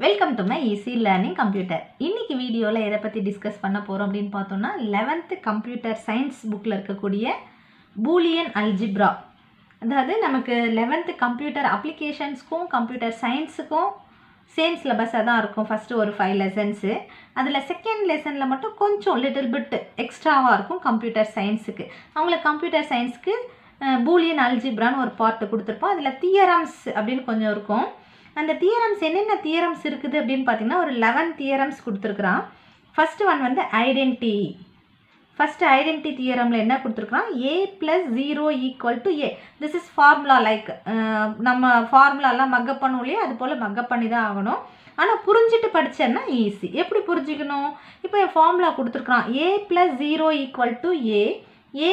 Welcome to my easy learning computer. இன்னைக்கு வீடியோவில் எதை பற்றி டிஸ்கஸ் பண்ண போகிறோம் அப்படின்னு பார்த்தோம்னா 11th கம்ப்யூட்டர் சயின்ஸ் புக்கில் இருக்கக்கூடிய பூலியன் அல்ஜிப்ரா. அதாவது நமக்கு 11th கம்ப்யூட்டர் அப்ளிகேஷன்ஸ்க்கும் கம்ப்யூட்டர் சயின்ஸுக்கும் சேம் சிலபஸாக தான் இருக்கும். ஃபஸ்ட்டு ஒரு 5 லெசன்ஸு, அதில் செகண்ட் லெசனில் மட்டும் கொஞ்சம் லிட்டில் பிட் எக்ஸ்ட்ராவாக இருக்கும் கம்ப்யூட்டர் சயின்ஸுக்கு. அவங்களுக்கு கம்ப்யூட்டர் சயின்ஸுக்கு பூலியன் அல்ஜிப்ரான்னு ஒரு பார்ட்டு கொடுத்துருப்போம். அதில் தியரம்ஸ் அப்படின்னு கொஞ்சம் இருக்கும். அந்த தியரம்ஸ் என்னென்ன தியரம்ஸ் இருக்குது அப்படின்னு பார்த்தீங்கன்னா ஒரு 11 தியரம்ஸ் கொடுத்துருக்குறான். ஃபஸ்ட்டு ஒன் வந்து ஐடென்டி. ஃபஸ்ட்டு ஐடென்டி தியரமில் என்ன கொடுத்துருக்குறான், a + 0 = a. This is formula. Like நம்ம ஃபார்முலாலாம் மக்கப் பண்ணுவோம் இல்லையா, அது போல் மக்கப் பண்ணி தான் ஆகணும். ஆனால் புரிஞ்சுட்டு படித்தேன்னா ஈஸி. எப்படி புரிஞ்சுக்கணும், இப்போ என் formula கொடுத்துருக்குறான் a + 0 = a,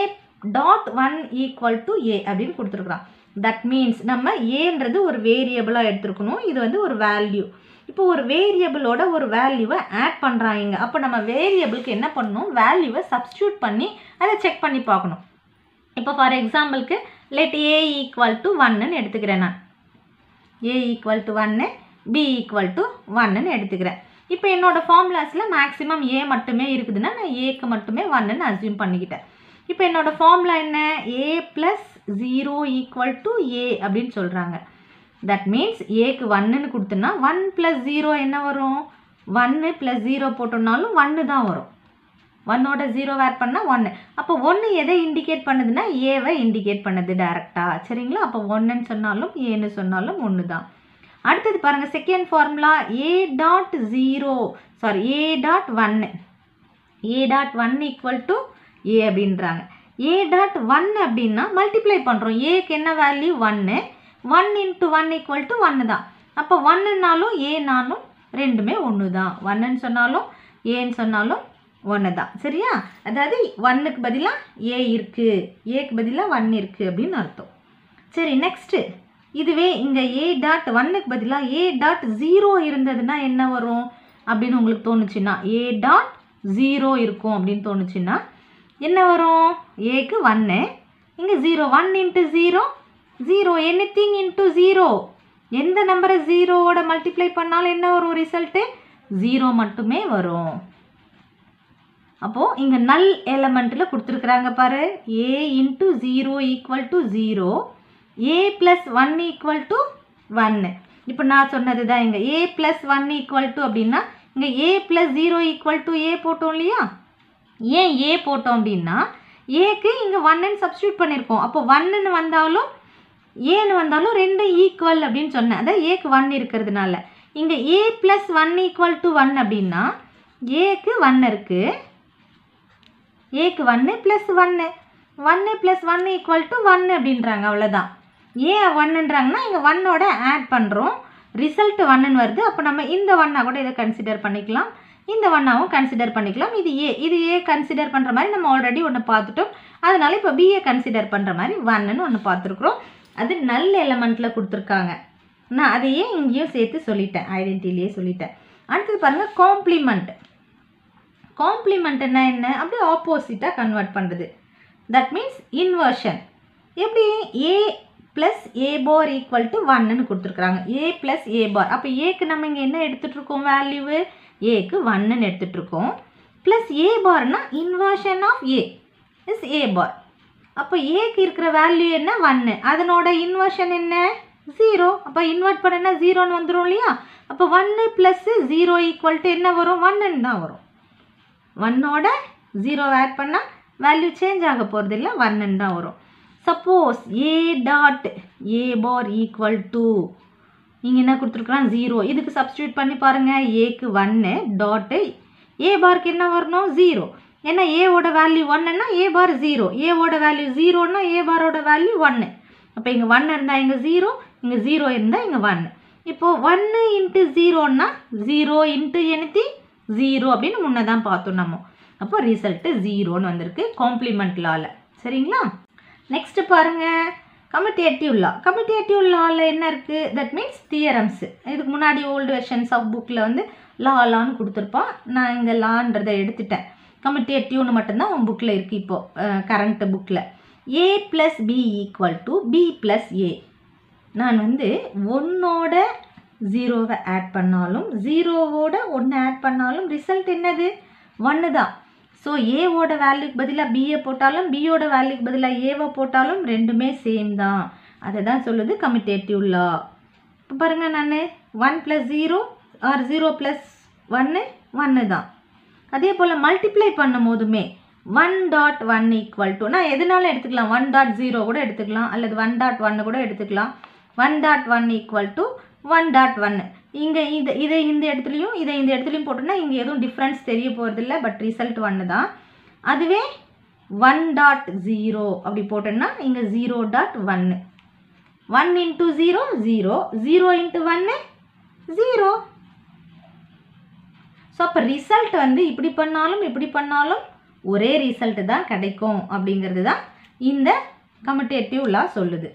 a.1 = a அப்படின்னு கொடுத்துருக்குறான். தட் மீன்ஸ் நம்ம ஏன்றது ஒரு வேரியபிளாக எடுத்துருக்கணும். இது வந்து ஒரு வேல்யூ. இப்போ ஒரு வேரியபிளோட ஒரு வேல்யூவை ஆட் பண்ணுறாங்க. அப்போ நம்ம வேரியபிளுக்கு என்ன பண்ணணும், வேல்யூவை சப்ஸ்டியூட் பண்ணி அதை செக் பண்ணி பார்க்கணும். இப்போ ஃபார் எக்ஸாம்பிளுக்கு லெட் a = 1ன்னு எடுத்துக்கிறேன். நான் a = 1, b = 1ன்னு எடுத்துக்கிறேன். இப்போ என்னோடய ஃபார்முலாஸில் மேக்ஸிமம் a மட்டுமே இருக்குதுன்னா நான் aக்கு மட்டுமே 1ன்னு அஸ்யூம் பண்ணிக்கிட்டேன். இப்போ என்னோடய ஃபார்முலா என்ன, a + 0 = a அப்படின்னு சொல்கிறாங்க. தட் மீன்ஸ் ஏக்கு 1ன்னு கொடுத்தோன்னா 1 + 0 என்ன வரும், 1 + 0 போட்டோம்னாலும் 1 தான் வரும். 1ஓட 0 ஆட் பண்ணால் 1. அப்போ 1 எதை இண்டிகேட் பண்ணுதுன்னா ஏவை இண்டிகேட் பண்ணுது டேரெக்டாக. சரிங்களா, அப்போ 1ன்னு சொன்னாலும் ஏன்னு சொன்னாலும் 1 தான். அடுத்தது பாருங்கள், செகண்ட் ஃபார்முலா a.1 = a அப்படின்றாங்க. a.1 அப்படின்னா மல்டிப்ளை பண்ணுறோம். ஏக்கு என்ன வேல்யூ 1, 1 × 1 = 1 தான். அப்போ 1ன்னாலும் ஏனாலும் ரெண்டுமே 1 தான். 1ன்னு சொன்னாலும் ஏன்னு சொன்னாலும் 1 தான். சரியா, அதாவது 1க்கு பதிலாக ஏ இருக்குது, ஏக்கு பதிலாக 1 இருக்குது அப்படின்னு அர்த்தம். சரி, நெக்ஸ்ட்டு இதுவே இங்கே a.1க்கு பதிலாக a.0 இருந்ததுன்னா என்ன வரும் அப்படின்னு உங்களுக்கு தோணுச்சுன்னா, a.0 இருக்கும் அப்படின்னு தோணுச்சுன்னா என்ன வரும், ஏக்கு 1, இங்கே 0, 1 × 0 0, எனிதிங் × 0. எந்த நம்பரை 0ஓட மல்டிப்ளை பண்ணாலும் என்ன வரும், ரிசல்ட்டு 0 மட்டுமே வரும். அப்போது இங்கே நல் எலமெண்ட்டில் கொடுத்துருக்குறாங்க பாரு, a × 0 = 0, a + 1 = 1. இப்போ நான் சொன்னது தான் இங்கே a + 1 = அப்படின்னா இங்கே a + 0 = a போட்டோம் இல்லையா. ஏன் ஏ போட்டோம் அப்படின்னா ஏக்கு இங்கே 1ன்னு சப்ஸ்டியூட் பண்ணியிருக்கோம். அப்போ 1ன்னு வந்தாலும் ஏன்னு வந்தாலும் ரெண்டு ஈக்குவல் அப்படின்னு சொன்னேன். அதான் ஏக்கு 1 இருக்கிறதுனால இங்கே a + 1 = 1 அப்படின்னா ஏக்கு 1 இருக்குது, ஏக்கு 1 + 1, 1 + 1 = 1 அப்படின்றாங்க. அவ்வளோதான். ஏன் 1ன்றாங்கன்னா இங்கே 1ஓட ஆட் பண்ணுறோம், ரிசல்ட் 1ன்னு வருது. அப்போ நம்ம இந்த 1 கூட இதை கன்சிடர் பண்ணிக்கலாம், இந்த 1ஆவும் கன்சிடர் பண்ணிக்கலாம். இது ஏ கன்சிடர் பண்ணுற மாதிரி நம்ம ஆல்ரெடி ஒன்று பார்த்துட்டோம். அதனால் இப்போ பிஏ கன்சிடர் பண்ணுற மாதிரி 1ன்னு ஒன்று பார்த்துருக்குறோம். அது நல்ல எலமெண்ட்டில் கொடுத்துருக்காங்க. நான் அதையே இங்கேயும் சேர்த்து சொல்லிட்டேன், ஐடென்டிட்டிலேயே சொல்லிட்டேன். அடுத்தது பாருங்கள், காம்ப்ளிமெண்ட். காம்ப்ளிமெண்ட்னா என்ன, அப்படியே ஆப்போசிட்டாக கன்வெர்ட் பண்ணுறது. That means inversion. எப்படி, a + a bar = 1ன்னு கொடுத்துருக்குறாங்க. a + a bar. அப்போ ஏக்கு நம்ம இங்கே என்ன எடுத்துகிட்ருக்கோம், வேல்யூவு ஏக்கு 1ன்னு எடுத்துகிட்ருக்கோம். ப்ளஸ் a பார்னா inversion of a is a bar. அப்போ ஏக்கு இருக்கிற வேல்யூ என்ன, 1, அதனோட இன்வர்ஷன் என்ன 0. அப்போ இன்வெர்ட் பண்ணனா 0ன்னு வந்துடும் இல்லையா. அப்போ 1 + 0 = என்ன வரும், 1ன்னு தான் வரும். 1ஓட 0 ஆட் பண்ணால் வேல்யூ சேஞ்ச் ஆக போகிறது இல்லை, 1ன்னு தான் வரும். சப்போஸ் a.a bar = நீங்கள் என்ன கொடுத்துருக்கலாம் 0, இதுக்கு சப்ஸ்டியூட் பண்ணி பாருங்கள். ஏக்கு 1 டாட்டு a பார்க்கு என்ன வரணும் 0. ஏன்னா ஏவோட வேல்யூ 1ன்னா a பார் 0, ஏவோட வேல்யூ 0ன்னா a பாரோட வேல்யூ 1. அப்போ இங்கே 1 இருந்தால் இங்கே 0, இங்கே 0 இருந்தால் இங்கே 1. இப்போது 1 × 0ன்னா 0 × anything 0 அப்படின்னு முன்னே தான் பார்த்தோம் நம்ம. அப்போ ரிசல்ட்டு 0ன்னு வந்திருக்கு காம்ப்ளிமெண்ட் லாவில். சரிங்களா, நெக்ஸ்ட்டு பாருங்கள், கம்யூட்டேட்டிவ் லா. கம்யூட்டேட்டிவ் லாவில் என்ன இருக்குது, தட் மீன்ஸ் தியரம்ஸு. இதுக்கு முன்னாடி ஓல்டு வெர்ஷன்ஸ் ஆஃப் புக்கில் வந்து லான்னு கொடுத்துருப்பான். நான் இங்கே லான்றதை எடுத்துட்டேன். கம்யூட்டேட்டிவ்னு மட்டும்தான் உன் புக்கில் இருக்குது இப்போது கரண்ட் புக்கில். a + b = b + a. நான் வந்து 1ஓட ஜீரோவை ஆட் பண்ணாலும் ஜீரோவோட ஒன்று ஆட் பண்ணாலும் ரிசல்ட் என்னது? 1 தான். ஸோ ஏவோட வேல்யூக்கு பதிலாக பிஏ போட்டாலும் பியோட வேல்யூக்கு பதிலாக ஏவை போட்டாலும் ரெண்டுமே சேம் தான். அதை தான் சொல்லுது கம்யூட்டேட்டிவ் லா. இப்போ பாருங்கள், நான் 1 + 0 ஆர் 0 + 1 1 தான். அதே போல் மல்டிப்ளை பண்ணும் போதுமே 1.1 = நான் எதுனாலும் எடுத்துக்கலாம். 1.0 கூட எடுத்துக்கலாம், அல்லது 1.1 கூட எடுத்துக்கலாம். 1.1 = 1.1. இங்கே இதை இந்த இடத்துலையும் இதை இந்த இடத்துலையும் போட்டோம்னா இங்கே எதுவும் டிஃப்ரென்ஸ் தெரிய போகிறதில்ல, பட் ரிசல்ட் 1 தான். அதுவே 1.0 அப்படி போட்டோம்னா இங்கே 0.1. 1 × 0 0, 0 × 1 0. ஸோ அப்போ ரிசல்ட் வந்து இப்படி பண்ணாலும் ஒரே ரிசல்ட் தான் கிடைக்கும் அப்படிங்கிறது தான் இந்த கம்யூட்டேட்டிவ் லா சொல்லுது.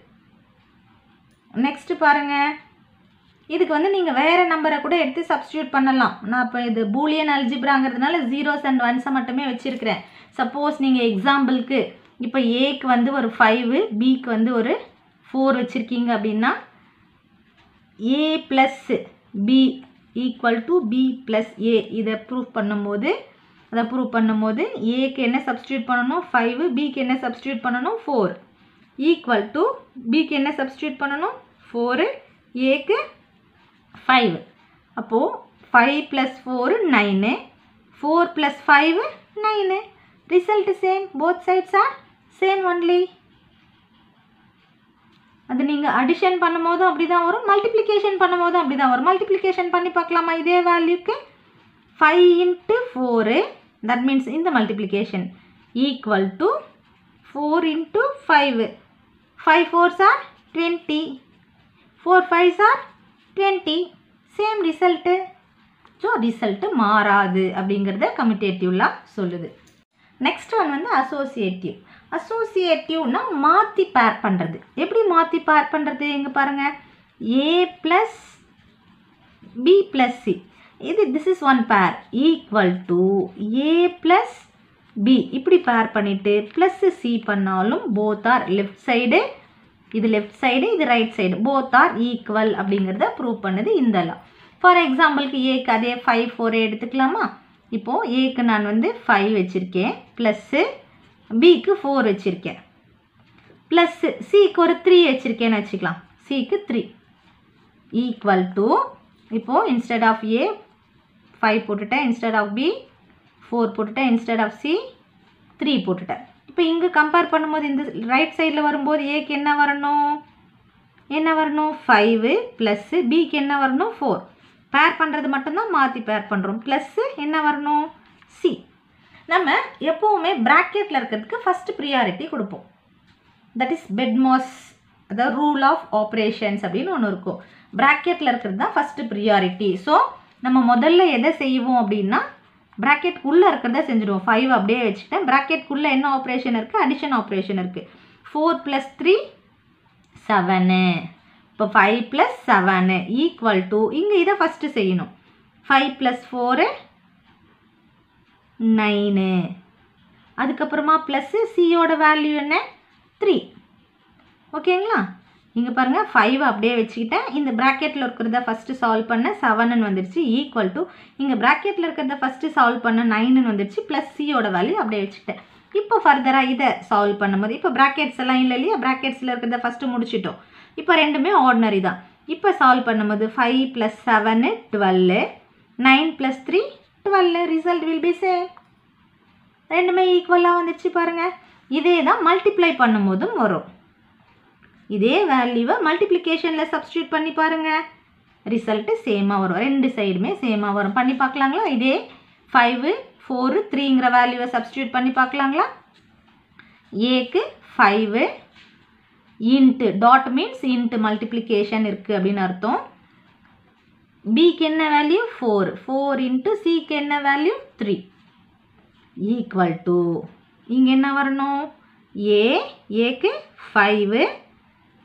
நெக்ஸ்ட் பாருங்கள், இதுக்கு வந்து நீங்கள் வேறு நம்பரை கூட எடுத்து சப்ஸ்டியூட் பண்ணலாம். நான் இப்போ இது பூலியன் அல்ஜிப்ராங்கிறதுனால 0s and 1s மட்டுமே வச்சுருக்கிறேன். சப்போஸ் நீங்கள் எக்ஸாம்பிளுக்கு இப்போ ஏக்கு வந்து ஒரு 5, பிக்கு வந்து ஒரு 4 வச்சுருக்கீங்க அப்படின்னா a + b = b + a இதை ப்ரூவ் பண்ணும்போது ஏக்கு என்ன சப்ஸ்டியூட் பண்ணணும்? 5, பிக்கு என்ன சப்ஸ்டியூட் பண்ணணும்? 4 = பிக்கு என்ன சப்ஸ்டியூட் பண்ணணும்? 4, ஏக்கு 5. அப்போது 5 + 4 9, 4 + 5 9. Result same, both sides are same only. அது நீங்கள் அடிஷன் பண்ணும்போதும் அப்படி தான் வரும், மல்டிப்ளிகேஷன் பண்ணும்போதும் அப்படி தான் வரும். மல்டிப்ளிகேஷன் பண்ணி பார்க்கலாமா? இதே வேல்யூக்கு 5 × 4, தட் மீன்ஸ் இந்த multiplication = 4 × 5. 5 4s are 20, 4 5s are 20. Same result. So result மாறாது அப்படிங்கிறத கம்யூட்டேட்டிவ் லா சொல்லுது. நெக்ஸ்ட் ஒன் வந்து அசோசியேட்டிவ். அசோசியேட்டிவ்னா மாற்றி பேர் பண்ணுறது. எப்படி மாற்றி பேர் பண்ணுறது? இங்கே பாருங்கள், a + b + c. This is one பேர் = a + b. இப்படி பேர் பண்ணிவிட்டு +c பண்ணாலும் போத் ஆர் லெஃப்ட் சைடு, இது லெஃப்ட் சைடு, இது right side, both are equal அப்படிங்கிறத ப்ரூவ் பண்ணுது இந்த லா. ஃபார் எக்ஸாம்பிளுக்கு ஏக்கு அதே 5 4 எடுத்துக்கலாமா? இப்போது ஏக்கு நான் வந்து 5 வச்சுருக்கேன், ப்ளஸ்ஸு பிக்கு 4 வச்சுருக்கேன், ப்ளஸ்ஸு சிக்கு ஒரு 3 வச்சுருக்கேன்னு வச்சுக்கலாம். சிக்கு 3 = இப்போது இன்ஸ்டெட் ஆஃப் ஏ 5 போட்டுட்டேன், இன்ஸ்டெட் ஆஃப் பி 4 போட்டுட்டேன், இன்ஸ்டெட் ஆஃப் சி 3 போட்டுட்டேன். இப்போ இங்கே கம்பேர் பண்ணும்போது இந்த ரைட் சைடில் வரும்போது ஏக்கு என்ன வரணும்? 5 ப்ளஸ்ஸு பிக்கு என்ன வரணும்? 4. பேர் பண்ணுறது மட்டும்தான் மாற்றி பேர் பண்ணுறோம். ப்ளஸ்ஸு என்ன வரணும்? சி. நம்ம எப்போவுமே ப்ராக்கெட்டில் இருக்கிறதுக்கு ஃபஸ்ட்டு ப்ரியாரிட்டி கொடுப்போம். தட் இஸ் பெட்மாஸ், அதாவது ரூல் ஆஃப் ஆப்ரேஷன்ஸ் அப்படின்னு ஒன்று இருக்கும். ப்ராக்கெட்டில் இருக்கிறது தான் ஃபஸ்ட்டு ப்ரியாரிட்டி. ஸோ நம்ம முதல்ல எதை செய்வோம் அப்படின்னா ப்ராக்கெட்குள்ளே இருக்கிறத செஞ்சுடுவோம். 5 அப்படியே வச்சுக்கிட்டேன். ப்ராக்கெட்குள்ளே என்ன ஆப்ரேஷன் இருக்குது? அடிஷன் ஆப்ரேஷன் இருக்குது. 4 + 3 7. இப்போ 5 + 7 = இங்கே இதை ஃபஸ்ட்டு செய்யணும். 5 + 4 9. அதுக்கப்புறமா ப்ளஸ்ஸு சியோட வேல்யூ என்ன? 3. ஓகேங்களா? இங்கே பாருங்கள், 5 அப்படியே வச்சுக்கிட்டேன். இந்த ப்ராக்கெட்டில் இருக்கிறத ஃபஸ்ட்டு சால்வ் பண்ண 7ன்னு வந்துடுச்சு. இங்கே ப்ராக்கெட்டில் இருக்கிறத ஃபஸ்ட்டு சால்வ் பண்ண 9ன்னு வந்துடுச்சு. ப்ளஸ் சியோட வேல்யூ அப்படியே வச்சுக்கிட்டேன். இப்போ ஃபர்தராக இதை சால்வ் பண்ணும்போது இப்போ ப்ராக்கெட்ஸ் எல்லாம் இல்லை இல்லையா? ப்ராக்கெட்ஸில் இருக்கிறத ஃபஸ்ட்டு முடிச்சிட்டோம். இப்போ ரெண்டுமே ஆர்டினரி தான். இப்போ சால்வ் பண்ணும்போது 5 + 7 12, 9 + 3 12. Result will be same. ரெண்டுமே ஈக்குவலாக வந்துடுச்சு பாருங்கள். இதே தான் மல்டிப்ளை பண்ணும்போதும் வரும். இதே வேல்யூவை மல்டிப்ளிகேஷனில் சப்ஸ்டியூட் பண்ணி பாருங்கள், ரிசல்ட்டு சேமாக வரும். ரெண்டு சைடுமே சேமாக வரும். பண்ணி பார்க்கலாங்களா? இதே 5 4 3ங்கிற வேல்யூவை சப்ஸ்டியூட் பண்ணி பார்க்கலாங்களா? ஏக்கு 5 into dot means into multiplication இருக்குது அப்படின்னு அர்த்தம். பிக்கு என்ன வேல்யூ? 4. 4 இன்ட்டு சிக்கு என்ன வேல்யூ? 3 = இங்கே என்ன வரணும்? ஏக்கு 5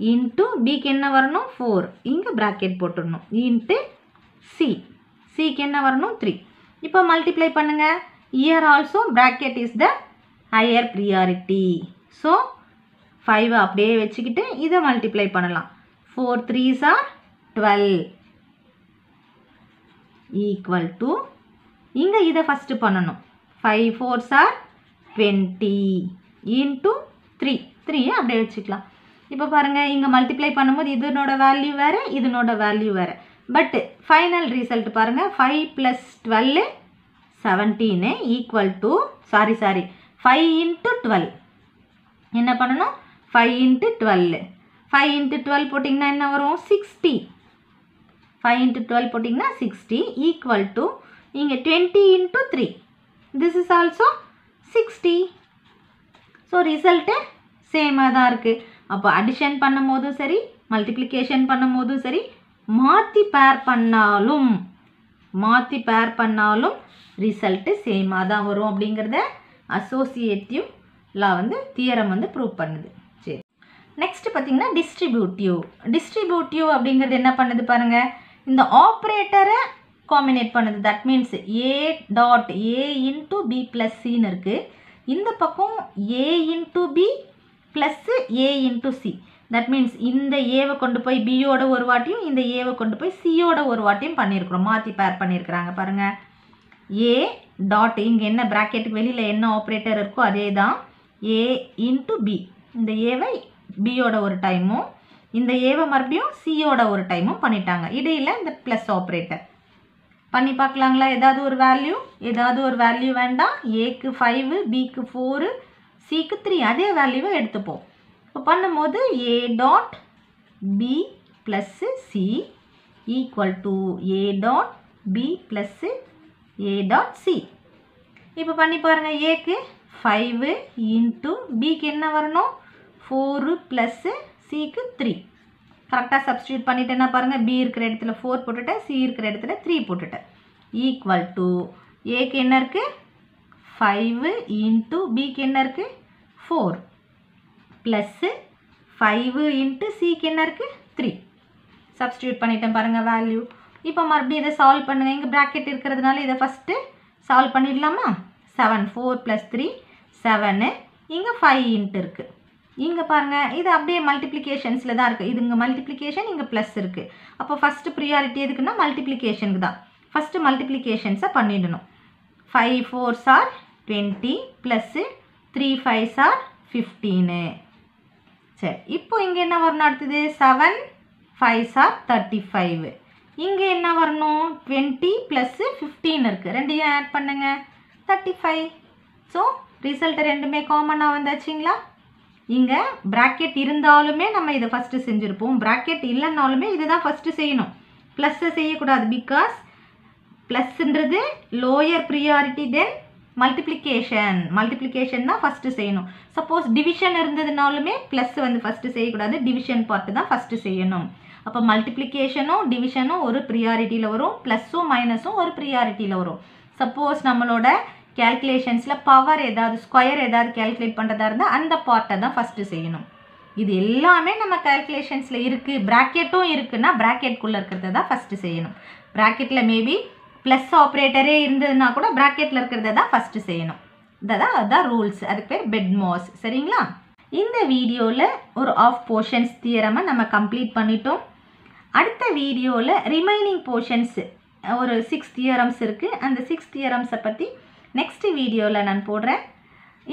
இன்ட்டு பிக்கு என்ன வரணும்? 4. இங்கே ப்ராக்கெட் போட்டுடணும். இன்ட்டு சிக்கு என்ன வரணும்? 3. இப்போ மல்டிப்ளை பண்ணுங்கள். Year also bracket is the higher priority. So 5 அப்படியே வச்சுக்கிட்டு இதை மல்டிப்ளை பண்ணலாம். 4 3s are 12. ஈக்குவல் டு இங்கே இதை ஃபஸ்ட்டு பண்ணணும் 5 4s are 20 இன்ட்டு 3 அப்படியே வச்சுக்கலாம். இப்போ பாருங்கள் இங்கே மல்டிப்ளை பண்ணும்போது இதனோட வேல்யூ வேறு இதனோட வேல்யூ வேறு. பட் ஃபைனல் ரிசல்ட் பாருங்கள் 5 + 12 17 ஈக்குவல் டு சாரி 5 × 12 என்ன பண்ணணும் 5 × 12 5 × 12 போட்டிங்கன்னா என்ன வரும் 60. 5 × 12 போட்டிங்கன்னா 60 ஈக்குவல் டு இங்கே 20 × 3 this is also 60. So result சேமாக தான் இருக்குது. அப்போ அடிஷன் பண்ணும் போதும் சரி மல்டிப்ளிகேஷன் பண்ணும் போதும் சரி மாற்றி பேர் பண்ணாலும் ரிசல்ட்டு சேமாக தான் வரும் அப்படிங்கிறத அசோசியேட்டிவ் லா தியரம் ப்ரூவ் பண்ணுது. சரி, நெக்ஸ்ட் பார்த்திங்கன்னா டிஸ்ட்ரிபியூட்டிவ் அப்படிங்கிறது என்ன பண்ணுது பாருங்கள், இந்த ஆப்ரேட்டரை காம்பினேட் பண்ணுது. That means A dot A × B + Cன்னு இருக்குது. இந்த பக்கம் A × B + A × C. That means இந்த ஏவை கொண்டு போய் பியோட ஒரு வாட்டியும் இந்த ஏவை கொண்டு போய் சியோட ஒரு வாட்டியும் பண்ணியிருக்கிறோம். மாற்றி பேர் பண்ணியிருக்கிறாங்க பாருங்கள். ஏ டாட் இங்கே என்ன ப்ராக்கெட்டுக்கு வெளியில் என்ன ஆப்ரேட்டர் இருக்கோ அதே தான் A × B. இந்த ஏவை பியோட ஒரு டைமும் இந்த ஏவை மறுபடியும் சியோட ஒரு டைமும் பண்ணிட்டாங்க. இடையில் இந்த ப்ளஸ் ஆப்ரேட்டர் பண்ணி பார்க்கலாங்களா? ஏதாவது ஒரு வேல்யூ வேண்டாம். ஏக்கு 5 பிக்கு 4 சிக்கு 3 அதே வேல்யூவை எடுத்துப்போம். இப்போ பண்ணும்போது A dot B + C equal to A dot B + A dot C. இப்போ பண்ணி பாருங்கள். ஏக்கு 5 இன்ட்டு பிக்கு என்ன வரணும் 4 + சிக்கு 3. கரெக்டாக சப்ஸ்டியூட் பண்ணிட்டேன்னா பாருங்கள், பி இருக்கிற இடத்துல 4 போட்டுட்டேன், சி இருக்கிற இடத்துல 3 போட்டுட்டேன். ஈக்குவல் டு ஏக்கு என்ன இருக்குது 5 இன்ட்டு பிக்கு என்ன இருக்குது 4 ப்ளஸ்ஸு 5 இன்ட்டு சிக்கு என்ன இருக்குது 3. சப்ஸ்டியூட் பண்ணிட்டேன் பாருங்கள் வேல்யூ. இப்போ மறுபடியும் இதை சால்வ் பண்ணுங்கள். இங்கே ப்ராக்கெட் இருக்கிறதுனால இதை ஃபஸ்ட்டு சால்வ் பண்ணிடலாமா? 7 4 + 3 7. இங்கே 5 இன்ட்டு இருக்குது. இங்கே பாருங்கள் இது அப்படியே மல்டிப்ளிகேஷன்ஸில் தான் இருக்குது. இது இங்கே மல்டிப்ளிகேஷன் இங்கே ப்ளஸ் இருக்குது. அப்போ ஃபஸ்ட்டு ப்ரியாரிட்டி எதுக்குன்னா மல்டிப்ளிகேஷனுக்கு தான். ஃபஸ்ட்டு மல்டிப்ளிகேஷன்ஸை பண்ணிடணும். 5 4s are 20 + 3 5s are 15. சரி, இப்போ இங்கே என்ன வரணும் அடுத்தது 7 5s are 35. இங்கே என்ன வரணும் 20 + 15 இருக்குது. ரெண்டையும் ஆட் பண்ணுங்க 35. ஸோ ரிசல்ட் ரெண்டுமே காமனாக வந்தாச்சுங்களா? இங்கே ப்ராக்கெட் இருந்தாலுமே நம்ம இதை ஃபஸ்ட்டு செஞ்சுருப்போம். ப்ராக்கெட் இல்லைன்னாலுமே இதை தான் ஃபஸ்ட்டு செய்யணும். ப்ளஸ்ஸை செய்யக்கூடாது. பிகாஸ் ப்ளஸ்ன்றது லோயர் ப்ரியாரிட்டி தென் மல்டிப்ளிகேஷன் தான் ஃபஸ்ட்டு செய்யணும். சப்போஸ் டிவிஷன் இருந்ததுனாலுமே ப்ளஸ் ஃபஸ்ட்டு செய்யக்கூடாது. டிவிஷன் பார்ட்டு தான் ஃபஸ்ட்டு செய்யணும். அப்போ மல்டிப்ளிகேஷனும் டிவிஷனும் ஒரு ப்ரியாரிட்டியில் வரும், ப்ளஸ்ஸும் மைனஸும் ஒரு ப்ரியாரிட்டியில் வரும். சப்போஸ் நம்மளோட கேல்குலேஷன்ஸில் பவர் ஏதாவது ஸ்கொயர் ஏதாவது கேல்குலேட் பண்ணுறதா இருந்தால் அந்த பார்ட்டை தான் ஃபஸ்ட்டு செய்யணும். இது எல்லாமே நம்ம கேல்குலேஷன்ஸில் இருக்குது. ப்ராக்கெட்டும் இருக்குன்னா ப்ராக்கெட்குள்ளே இருக்கிறத தான் ஃபஸ்ட்டு செய்யணும். ப்ராக்கெட்டில் மேபி ப்ளஸ் ஆப்ரேட்டரே இருந்ததுன்னா கூட ப்ராக்கெட்டில் இருக்கிறத தான் ஃபஸ்ட்டு செய்யணும். அதுதான் ரூல்ஸ். அதுக்கு பேர் பெட்மாஸ். சரிங்களா? இந்த வீடியோவில் ஒரு ஆஃப் போர்ஷன்ஸ் தியரமை நம்ம கம்ப்ளீட் பண்ணிட்டோம். அடுத்த வீடியோவில் ரிமைனிங் போர்ஷன்ஸ் ஒரு 6 தியரம்ஸ் இருக்குது. அந்த 6 தியரம்ஸை பற்றி நெக்ஸ்ட் வீடியோவில் நான் போடுறேன்.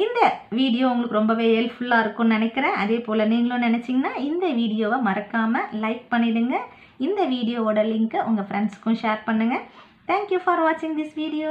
இந்த வீடியோ உங்களுக்கு ரொம்பவே ஹெல்ப்ஃபுல்லாக இருக்கும்னு நினைக்கிறேன். அதே போல் நீங்களும் நினச்சிங்கன்னா இந்த வீடியோவை மறக்காமல் லைக் பண்ணிவிடுங்க. இந்த வீடியோவோட லிங்க்கை உங்கள் ஃப்ரெண்ட்ஸுக்கும் ஷேர் பண்ணுங்கள். Thank you for watching this video.